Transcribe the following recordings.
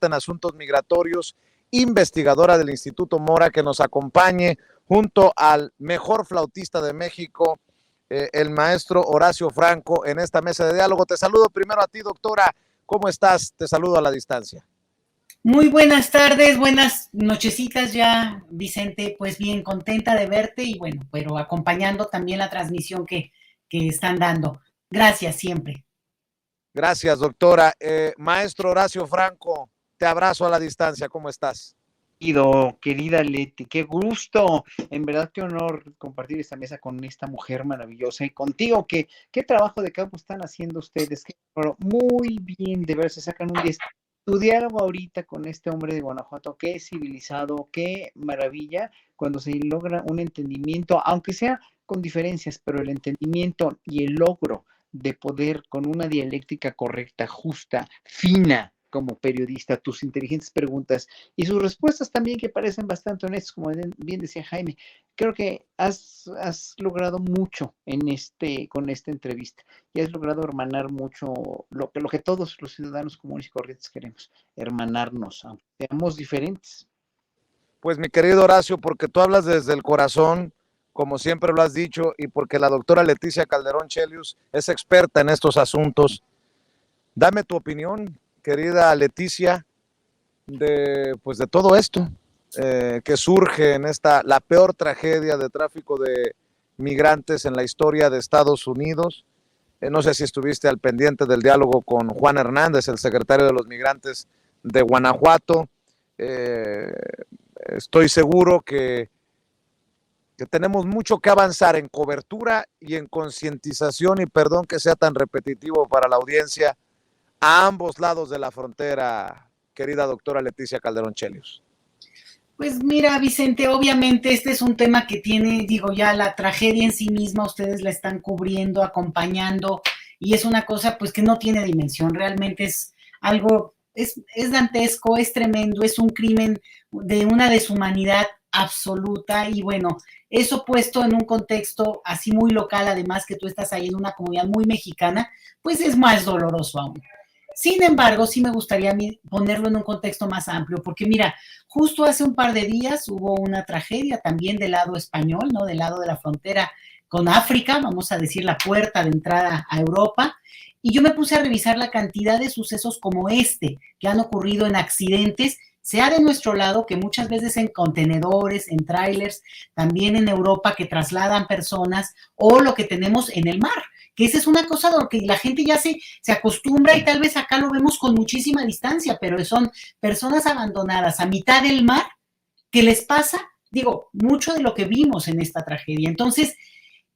experta en asuntos migratorios, investigadora del Instituto Mora, que nos acompañe junto al mejor flautista de México, el maestro Horacio Franco, en esta mesa de diálogo. Te saludo primero a ti, doctora. ¿Cómo estás? Te saludo a la distancia. Muy buenas tardes, buenas nochecitas ya, Vicente. Pues bien, contenta de verte y bueno, pero acompañando también la transmisión que están dando. Gracias siempre. Gracias, doctora. Maestro Horacio Franco, te abrazo a la distancia. ¿Cómo estás? Querida Leti, qué gusto, en verdad qué honor compartir esta mesa con esta mujer maravillosa y contigo, qué trabajo de campo están haciendo ustedes, muy bien, de ver, se sacan un 10. Tu diálogo ahorita con este hombre de Guanajuato, qué civilizado, qué maravilla, cuando se logra un entendimiento, aunque sea con diferencias, pero el entendimiento y el logro de poder con una dialéctica correcta, justa, fina, como periodista, tus inteligentes preguntas y sus respuestas también que parecen bastante honestas, como bien decía Jaime. Creo que has logrado mucho con esta entrevista y has logrado hermanar mucho lo que todos los ciudadanos comunes y corrientes queremos, hermanarnos, aunque seamos diferentes. Pues mi querido Horacio, porque tú hablas desde el corazón, como siempre lo has dicho, y porque la doctora Leticia Calderón Chelius es experta en estos asuntos. Dame tu opinión, querida Leticia, de todo esto que surge en la peor tragedia de tráfico de migrantes en la historia de Estados Unidos. No sé si estuviste al pendiente del diálogo con Juan Hernández, el secretario de los Migrantes de Guanajuato. Estoy seguro que tenemos mucho que avanzar en cobertura y en concientización, y perdón que sea tan repetitivo para la audiencia, a ambos lados de la frontera, querida doctora Leticia Calderón Chelius. Pues mira, Vicente, obviamente este es un tema que tiene, ya la tragedia en sí misma, ustedes la están cubriendo, acompañando, y es una cosa pues que no tiene dimensión, realmente es algo, es dantesco, es tremendo, es un crimen de una deshumanidad absoluta, y bueno, eso puesto en un contexto así muy local, además que tú estás ahí en una comunidad muy mexicana, pues es más doloroso aún. Sin embargo, sí me gustaría ponerlo en un contexto más amplio, porque mira, justo hace un par de días hubo una tragedia también del lado español, ¿no? Del lado de la frontera con África, vamos a decir la puerta de entrada a Europa, y yo me puse a revisar la cantidad de sucesos como este que han ocurrido en accidentes, sea de nuestro lado, que muchas veces en contenedores, en trailers, también en Europa que trasladan personas, o lo que tenemos en el mar, que esa es una cosa de lo que la gente ya se acostumbra y tal vez acá lo vemos con muchísima distancia, pero son personas abandonadas a mitad del mar que les pasa, mucho de lo que vimos en esta tragedia. Entonces,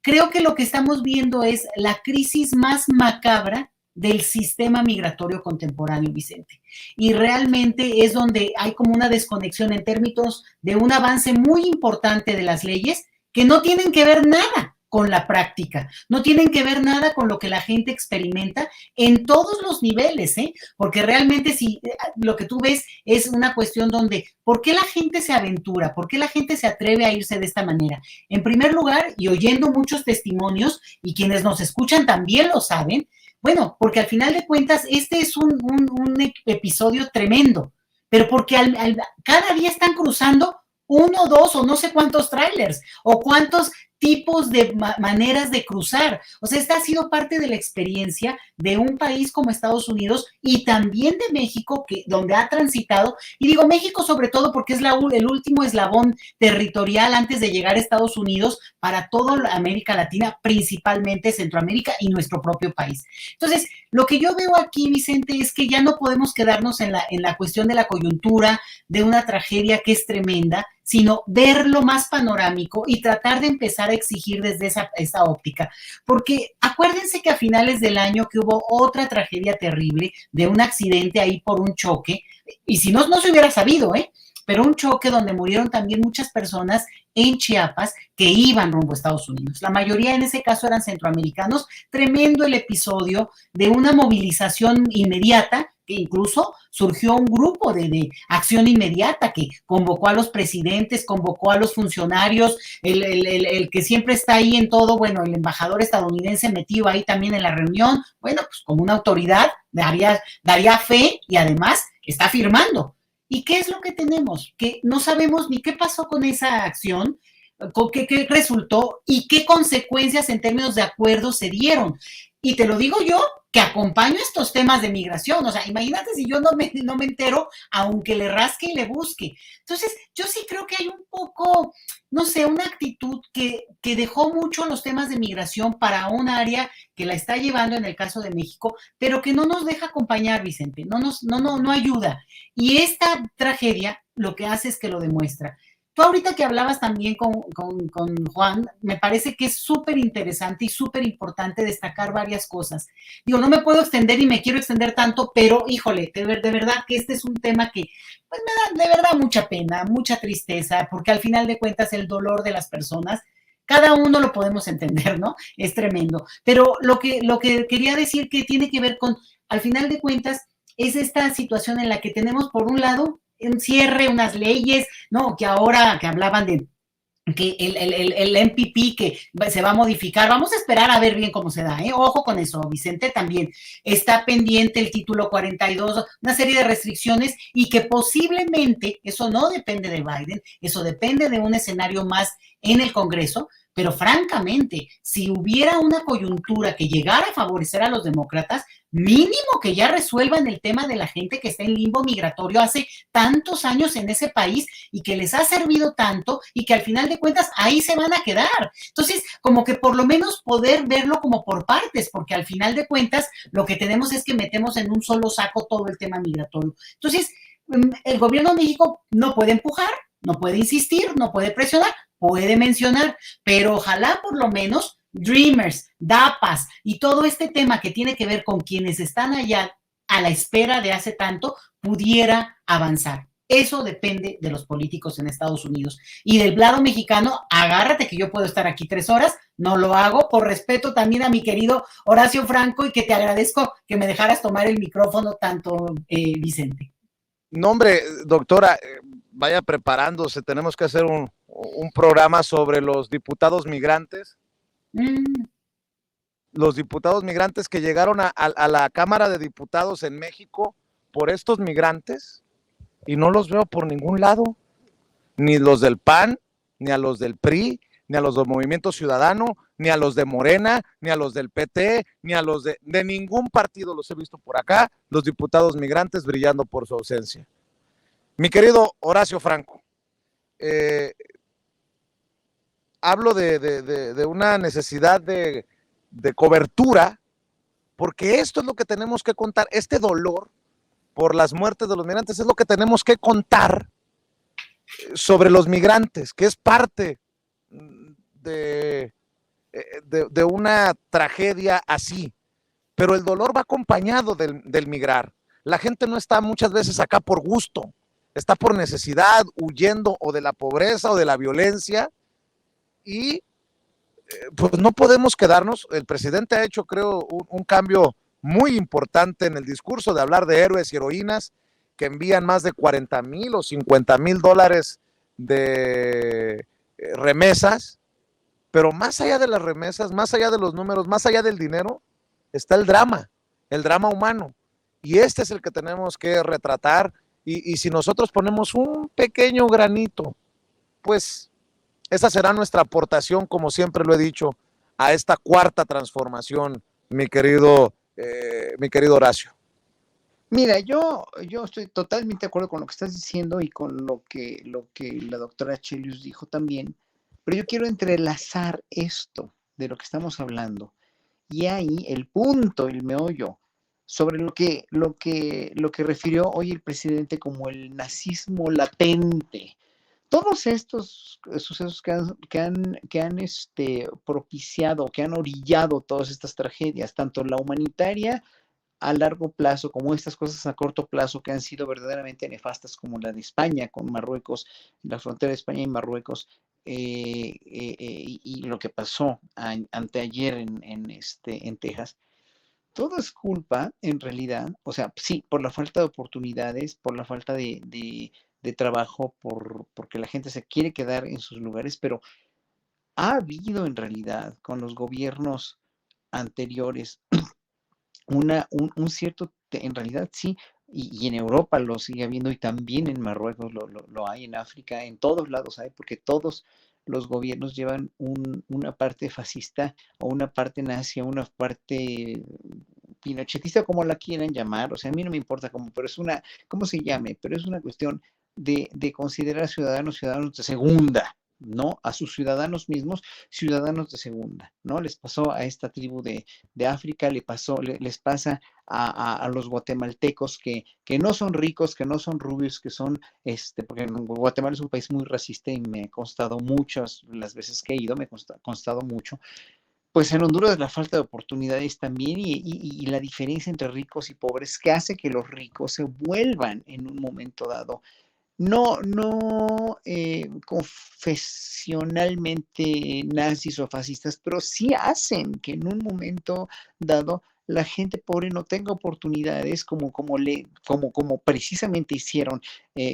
creo que lo que estamos viendo es la crisis más macabra del sistema migratorio contemporáneo, Vicente. Y realmente es donde hay como una desconexión en términos de un avance muy importante de las leyes que no tienen que ver nada con la práctica, no tienen que ver nada con lo que la gente experimenta en todos los niveles, porque realmente si lo que tú ves es una cuestión donde, ¿por qué la gente se aventura? ¿Por qué la gente se atreve a irse de esta manera? En primer lugar, y oyendo muchos testimonios, y quienes nos escuchan también lo saben, bueno, porque al final de cuentas este es un episodio tremendo, pero porque cada día están cruzando 1, 2 o no sé cuántos trailers, o cuántos tipos de maneras de cruzar. O sea, esta ha sido parte de la experiencia de un país como Estados Unidos y también de México, donde ha transitado, y digo México sobre todo porque es el último eslabón territorial antes de llegar a Estados Unidos para toda América Latina, principalmente Centroamérica y nuestro propio país. Entonces, lo que yo veo aquí, Vicente, es que ya no podemos quedarnos en la cuestión de la coyuntura, de una tragedia que es tremenda, sino verlo más panorámico y tratar de empezar a exigir desde esa óptica. Porque acuérdense que a finales del año que hubo otra tragedia terrible de un accidente ahí por un choque, y si no se hubiera sabido, pero un choque donde murieron también muchas personas en Chiapas que iban rumbo a Estados Unidos. La mayoría en ese caso eran centroamericanos. Tremendo el episodio de una movilización inmediata, que incluso surgió un grupo de acción inmediata que convocó a los presidentes, convocó a los funcionarios, el que siempre está ahí en todo, bueno, el embajador estadounidense metido ahí también en la reunión, bueno, pues como una autoridad daría fe, y además está firmando. ¿Y qué es lo que tenemos? Que no sabemos ni qué pasó con esa acción, qué resultó y qué consecuencias en términos de acuerdo se dieron. Y te lo digo yo, que acompaño estos temas de migración. O sea, imagínate si yo no me entero, aunque le rasque y le busque. Entonces, yo sí creo que hay un poco, no sé, una actitud que dejó mucho los temas de migración para un área que la está llevando en el caso de México, pero que no nos deja acompañar, Vicente, no ayuda. Y esta tragedia lo que hace es que lo demuestra. Tú ahorita que hablabas también con Juan, me parece que es súper interesante y súper importante destacar varias cosas. Digo, no me puedo extender y me quiero extender tanto, pero híjole, de verdad que este es un tema que pues me da de verdad mucha pena, mucha tristeza, porque al final de cuentas el dolor de las personas, cada uno lo podemos entender, ¿no? Es tremendo. Pero lo que quería decir que tiene que ver con, al final de cuentas, es esta situación en la que tenemos, por un lado, un cierre, unas leyes, ¿no? Que ahora que hablaban de que el MPP que se va a modificar, vamos a esperar a ver bien cómo se da, ¿eh? Ojo con eso, Vicente, también está pendiente el título 42, una serie de restricciones y que posiblemente, eso no depende de Biden, eso depende de un escenario más en el Congreso, pero francamente, si hubiera una coyuntura que llegara a favorecer a los demócratas, mínimo que ya resuelvan el tema de la gente que está en limbo migratorio hace tantos años en ese país y que les ha servido tanto y que al final de cuentas ahí se van a quedar. Entonces, como que por lo menos poder verlo como por partes, porque al final de cuentas lo que tenemos es que metemos en un solo saco todo el tema migratorio. Entonces, el gobierno de México no puede empujar, no puede insistir, no puede presionar, puede mencionar, pero ojalá por lo menos Dreamers, DAPAS y todo este tema que tiene que ver con quienes están allá a la espera de hace tanto pudiera avanzar. Eso depende de los políticos en Estados Unidos. Y del lado mexicano, agárrate que yo puedo estar aquí 3 horas, no lo hago por respeto también a mi querido Horacio Franco y que te agradezco que me dejaras tomar el micrófono tanto, Vicente. No, hombre, doctora, vaya preparándose, tenemos que hacer un programa sobre los diputados migrantes. Los diputados migrantes que llegaron a la Cámara de Diputados en México por estos migrantes y no los veo por ningún lado, ni los del PAN, ni a los del PRI, ni a los del Movimiento Ciudadano, ni a los de Morena, ni a los del PT, ni a los de ningún partido los he visto por acá, los diputados migrantes brillando por su ausencia. Mi querido Horacio Franco, hablo de una necesidad de cobertura, porque esto es lo que tenemos que contar, este dolor por las muertes de los migrantes es lo que tenemos que contar sobre los migrantes, que es parte de una tragedia así, pero el dolor va acompañado del migrar. La gente no está muchas veces acá por gusto, está por necesidad, huyendo o de la pobreza o de la violencia, y pues no podemos quedarnos. El presidente ha hecho, creo, un cambio muy importante en el discurso de hablar de héroes y heroínas que envían más de 40,000 o 50,000 dólares de remesas, pero más allá de las remesas, más allá de los números, más allá del dinero, está el drama humano, y este es el que tenemos que retratar, y si nosotros ponemos un pequeño granito, pues esa será nuestra aportación, como siempre lo he dicho, a esta cuarta transformación, mi querido Horacio. Mira, yo estoy totalmente de acuerdo con lo que estás diciendo y con lo que la doctora Chelius dijo también, pero yo quiero entrelazar esto de lo que estamos hablando y ahí el punto, el meollo, sobre lo que refirió hoy el presidente como el nazismo latente. Todos estos sucesos que han propiciado, que han orillado todas estas tragedias, tanto la humanitaria a largo plazo como estas cosas a corto plazo que han sido verdaderamente nefastas, como la de España con Marruecos, la frontera de España y Marruecos, y lo que pasó anteayer en Texas. Todo es culpa, en realidad, o sea, sí, por la falta de oportunidades, por la falta de trabajo, porque la gente se quiere quedar en sus lugares, pero ha habido en realidad con los gobiernos anteriores un cierto, en realidad sí, y en Europa lo sigue habiendo y también en Marruecos lo hay, en África, en todos lados hay, porque todos los gobiernos llevan una parte fascista o una parte nazi o una parte pinochetista, como la quieran llamar, o sea, a mí no me importa cómo, pero es una, cómo se llame, pero es una cuestión de considerar ciudadanos de segunda, ¿no? A sus ciudadanos mismos, ciudadanos de segunda, ¿no? Les pasó a esta tribu de África, les pasa a los guatemaltecos que no son ricos, que no son rubios, que son, porque Guatemala es un país muy racista y me ha constado muchas las veces que he ido, me ha constado mucho, pues en Honduras la falta de oportunidades también y la diferencia entre ricos y pobres que hace que los ricos se vuelvan en un momento dado no confesionalmente nazis o fascistas, pero sí hacen que en un momento dado la gente pobre no tenga oportunidades como precisamente hicieron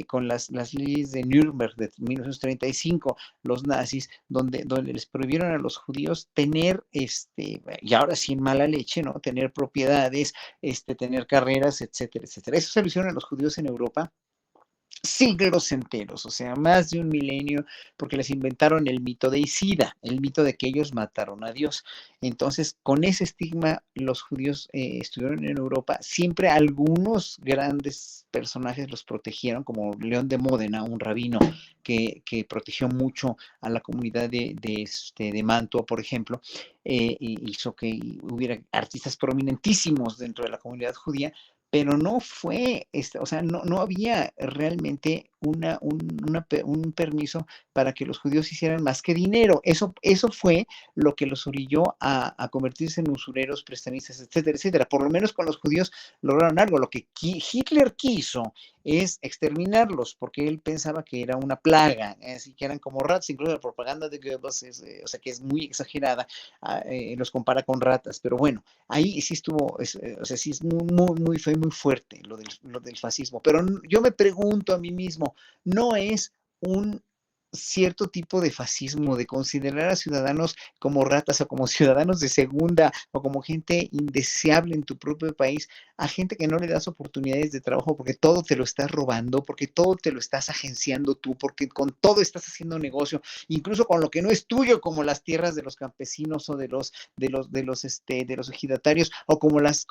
con las leyes de Nuremberg de 1935, los nazis, donde les prohibieron a los judíos tener, y ahora sí en mala leche, ¿no? Tener propiedades, tener carreras, etcétera, etcétera. Eso se lo hicieron a los judíos en Europa siglos enteros, o sea, más de un milenio, porque les inventaron el mito de Isida, el mito de que ellos mataron a Dios. Entonces, con ese estigma, los judíos estuvieron en Europa. Siempre algunos grandes personajes los protegieron, como León de Módena, un rabino que protegió mucho a la comunidad de Mantua, por ejemplo, hizo que hubiera artistas prominentísimos dentro de la comunidad judía, pero no fue, o sea, no había realmente un permiso para que los judíos hicieran más que dinero. Eso fue lo que los orilló a convertirse en usureros, prestamistas, etcétera, etcétera. Por lo menos con los judíos lograron algo. Lo que Hitler quiso es exterminarlos, porque él pensaba que era una plaga, así que eran como ratas. Incluso la propaganda de Goebbels o sea, que es muy exagerada, los compara con ratas, pero bueno, ahí sí estuvo, o sea, sí es fue muy fuerte lo del fascismo. Pero yo me pregunto a mí mismo, ¿no es un cierto tipo de fascismo, de considerar a ciudadanos como ratas o como ciudadanos de segunda o como gente indeseable en tu propio país, a gente que no le das oportunidades de trabajo porque todo te lo estás robando, porque todo te lo estás agenciando tú, porque con todo estás haciendo negocio, incluso con lo que no es tuyo, como las tierras de los campesinos o de los ejidatarios, o como las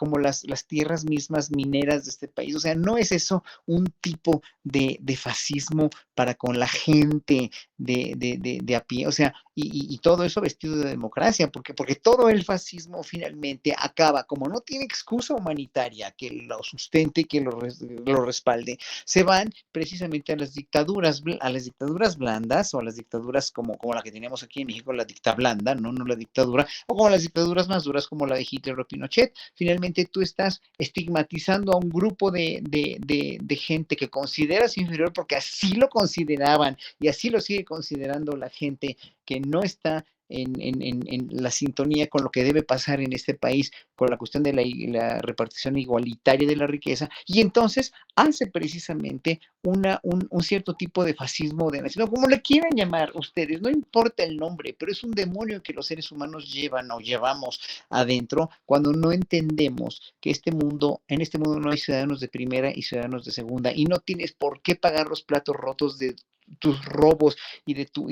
tierras mismas mineras de este país? O sea, ¿no es eso un tipo de fascismo para con la gente de a pie? O sea, y todo eso vestido de democracia, porque todo el fascismo finalmente acaba, como no tiene excusa humanitaria que lo sustente, que lo respalde, se van precisamente a las dictaduras blandas, o a las dictaduras como la que teníamos aquí en México, la dicta blanda, no la dictadura, o como las dictaduras más duras como la de Hitler o Pinochet. Finalmente tú estás estigmatizando a un grupo de gente que consideras inferior porque así lo consideraban y así lo sigue considerando la gente que no está en la sintonía con lo que debe pasar en este país, con la cuestión de la repartición igualitaria de la riqueza, y entonces hace precisamente un cierto tipo de fascismo de nación, como le quieran llamar ustedes, no importa el nombre, pero es un demonio que los seres humanos llevan o llevamos adentro cuando no entendemos que en este mundo no hay ciudadanos de primera y ciudadanos de segunda, y no tienes por qué pagar los platos rotos de tus robos y de tu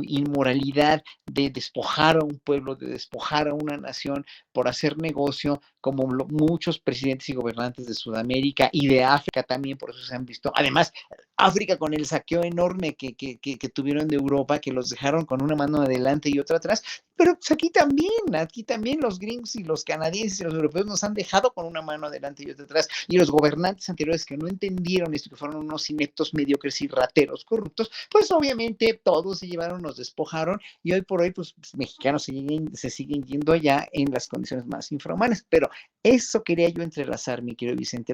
inmoralidad de despojar a un pueblo, de despojar a una nación por hacer negocio, como muchos presidentes y gobernantes de Sudamérica y de África también, por eso se han visto. Además, África con el saqueo enorme que tuvieron de Europa, que los dejaron con una mano adelante y otra atrás, pero pues aquí también los gringos y los canadienses y los europeos nos han dejado con una mano adelante y otra atrás, y los gobernantes anteriores que no entendieron esto, que fueron unos ineptos, mediocres y rateros corruptos, pues obviamente todos se llevaron, nos despojaron, y hoy por hoy pues mexicanos se siguen yendo allá en las condiciones más infrahumanas. Pero eso quería yo entrelazar, mi querido Vicente,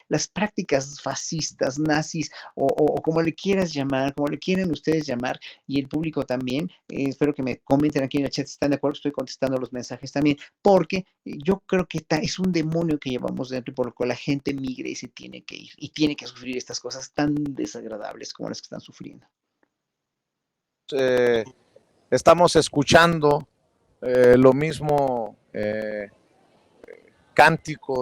las prácticas fascistas, nazis, o como le quieras llamar, como le quieren ustedes llamar, y el público también. Espero que me comenten aquí en el chat si están de acuerdo. Estoy contestando los mensajes también, porque yo creo que es un demonio que llevamos dentro y por lo que la gente migre y se tiene que ir y tiene que sufrir estas cosas tan desagradables como las que están sufriendo. Estamos escuchando lo mismo cántico